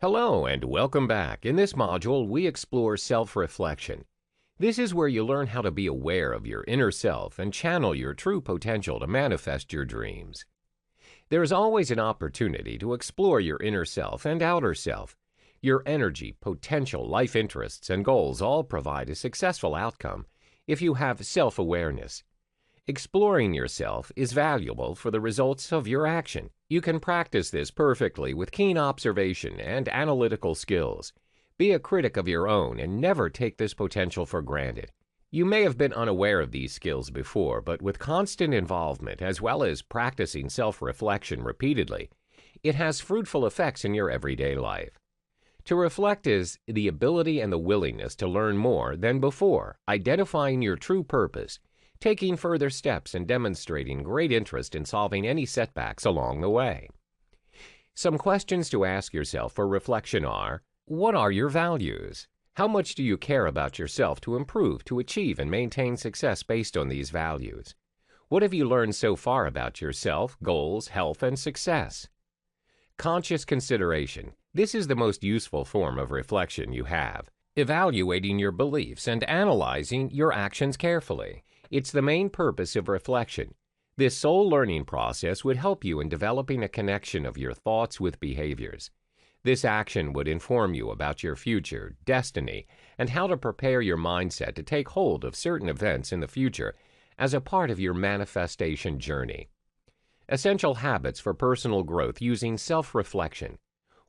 Hello and welcome back. In this module, we explore self-reflection. This is where you learn how to be aware of your inner self and channel your true potential to manifest your dreams. There is always an opportunity to explore your inner self and outer self. Your energy, potential, life interests, and goals all provide a successful outcome if you have self-awareness. Exploring yourself is valuable for the results of your action. You can practice this perfectly with keen observation and analytical skills. Be a critic of your own and never take this potential for granted. You may have been unaware of these skills before, but with constant involvement as well as practicing self-reflection repeatedly, it has fruitful effects in your everyday life. To reflect is the ability and the willingness to learn more than before, identifying your true purpose, taking further steps and demonstrating great interest in solving any setbacks along the way. Some questions to ask yourself for reflection are: what are your values? How much do you care about yourself to improve, to achieve, and maintain success based on these values? What have you learned so far about yourself, goals, health, and success? Conscious consideration. This is the most useful form of reflection you have. Evaluating your beliefs and analyzing your actions carefully. It's the main purpose of reflection. This soul learning process would help you in developing a connection of your thoughts with behaviors. This action would inform you about your future, destiny, and how to prepare your mindset to take hold of certain events in the future as a part of your manifestation journey. Essential habits for personal growth using self-reflection.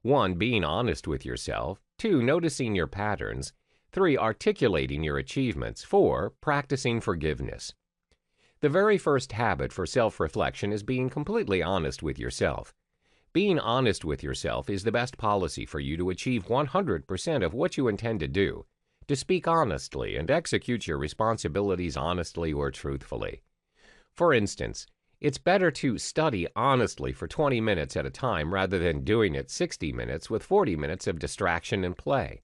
1. Being honest with yourself. 2. Noticing your patterns. 3. Articulating your achievements. 4. Practicing forgiveness. The very first habit for self-reflection is being completely honest with yourself. Being honest with yourself is the best policy for you to achieve 100% of what you intend to do, to speak honestly and execute your responsibilities honestly or truthfully. For instance, it's better to study honestly for 20 minutes at a time rather than doing it 60 minutes with 40 minutes of distraction and play.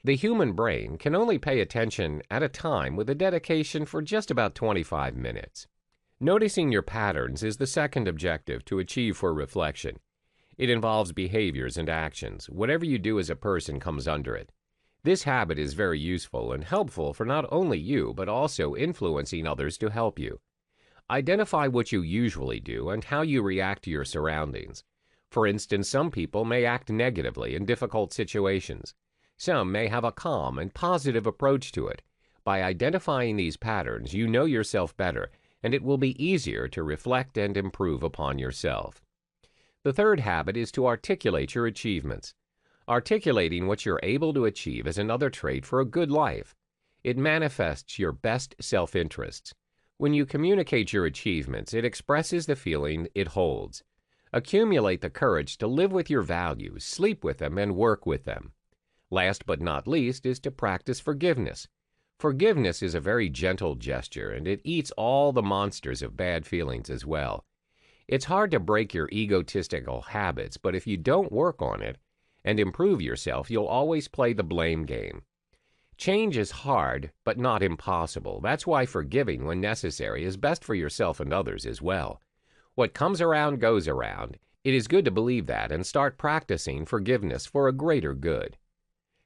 The human brain can only pay attention at a time with a dedication for just about 25 minutes. Noticing your patterns is the second objective to achieve for reflection. It involves behaviors and actions. Whatever you do as a person comes under it. This habit is very useful and helpful for not only you, but also influencing others to help you. Identify what you usually do and how you react to your surroundings. For instance, some people may act negatively in difficult situations. Some may have a calm and positive approach to it. By identifying these patterns, you know yourself better, and it will be easier to reflect and improve upon yourself. The third habit is to articulate your achievements. Articulating what you're able to achieve is another trait for a good life. It manifests your best self-interests. When you communicate your achievements, it expresses the feeling it holds. Accumulate the courage to live with your values, sleep with them, and work with them. Last but not least is to practice forgiveness. Forgiveness is a very gentle gesture, and it eats all the monsters of bad feelings as well. It's hard to break your egotistical habits, but if you don't work on it and improve yourself, you'll always play the blame game. Change is hard, but not impossible. That's why forgiving when necessary is best for yourself and others as well. What comes around goes around. It is good to believe that and start practicing forgiveness for a greater good.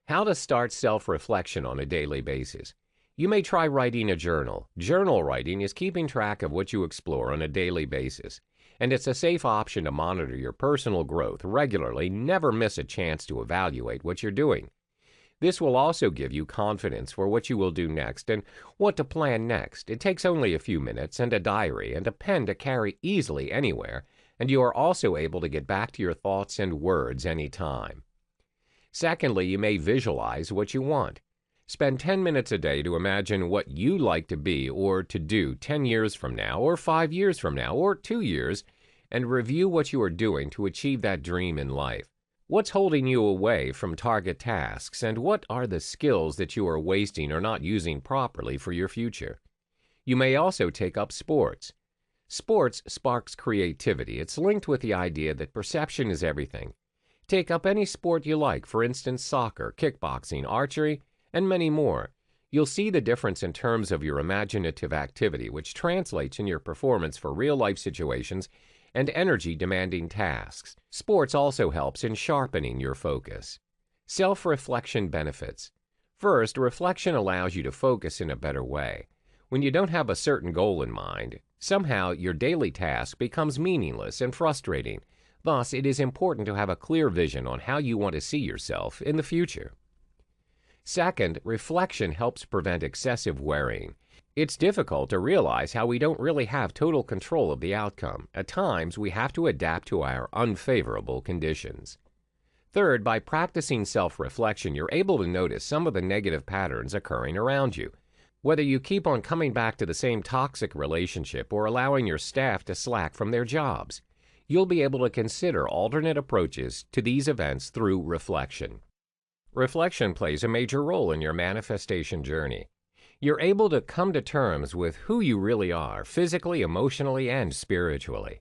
How to start self-reflection on a daily basis. You may try writing a journal. Journal writing is keeping track of what you explore on a daily basis, and it's a safe option to monitor your personal growth regularly. Never miss a chance to evaluate what you're doing. This will also give you confidence for what you will do next and what to plan next. It takes only a few minutes and a diary and a pen to carry easily anywhere, and you are also able to get back to your thoughts and words anytime. Secondly, you may visualize what you want. Spend 10 minutes a day to imagine what you'd like to be or to do 10 years from now, or 5 years from now, or 2 years, and review what you are doing to achieve that dream in life. What's holding you away from target tasks, and what are the skills that you are wasting or not using properly for your future? You may also take up sports. Sports sparks creativity. It's linked with the idea that perception is everything. Take up any sport you like, for instance, soccer, kickboxing, archery, and many more. You'll see the difference in terms of your imaginative activity, which translates in your performance for real-life situations and energy-demanding tasks. Sports also helps in sharpening your focus. Self-reflection benefits. First, reflection allows you to focus in a better way. When you don't have a certain goal in mind, somehow your daily task becomes meaningless and frustrating. Thus, it is important to have a clear vision on how you want to see yourself in the future. Second, reflection helps prevent excessive worrying. It's difficult to realize how we don't really have total control of the outcome. At times, we have to adapt to our unfavorable conditions. Third, by practicing self-reflection, you're able to notice some of the negative patterns occurring around you. Whether you keep on coming back to the same toxic relationship or allowing your staff to slack from their jobs, you'll be able to consider alternate approaches to these events through reflection. Reflection plays a major role in your manifestation journey. You're able to come to terms with who you really are, physically, emotionally, and spiritually.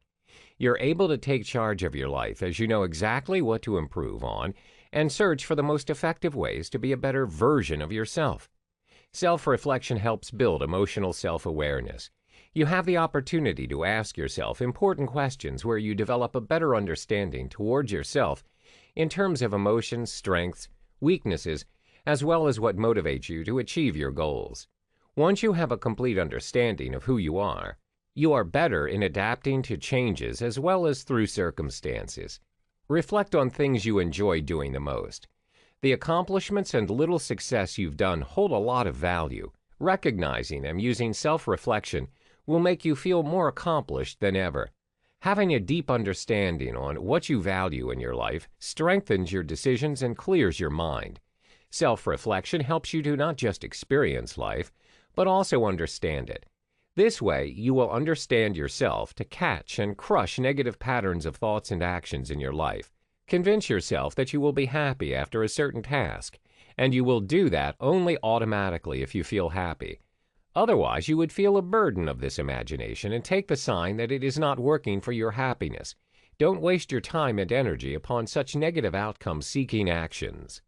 You're able to take charge of your life as you know exactly what to improve on and search for the most effective ways to be a better version of yourself. Self-reflection helps build emotional self-awareness. You have the opportunity to ask yourself important questions where you develop a better understanding towards yourself in terms of emotions, strengths, weaknesses, as well as what motivates you to achieve your goals. Once you have a complete understanding of who you are better in adapting to changes as well as through circumstances. Reflect on things you enjoy doing the most. The accomplishments and little success you've done hold a lot of value. Recognizing them using self-reflection will make you feel more accomplished than ever. Having a deep understanding on what you value in your life strengthens your decisions and clears your mind. Self-reflection helps you to not just experience life, but also understand it. This way, you will understand yourself to catch and crush negative patterns of thoughts and actions in your life. Convince yourself that you will be happy after a certain task, and you will do that only automatically if you feel happy. Otherwise, you would feel a burden of this imagination and take the sign that it is not working for your happiness. Don't waste your time and energy upon such negative outcome-seeking actions.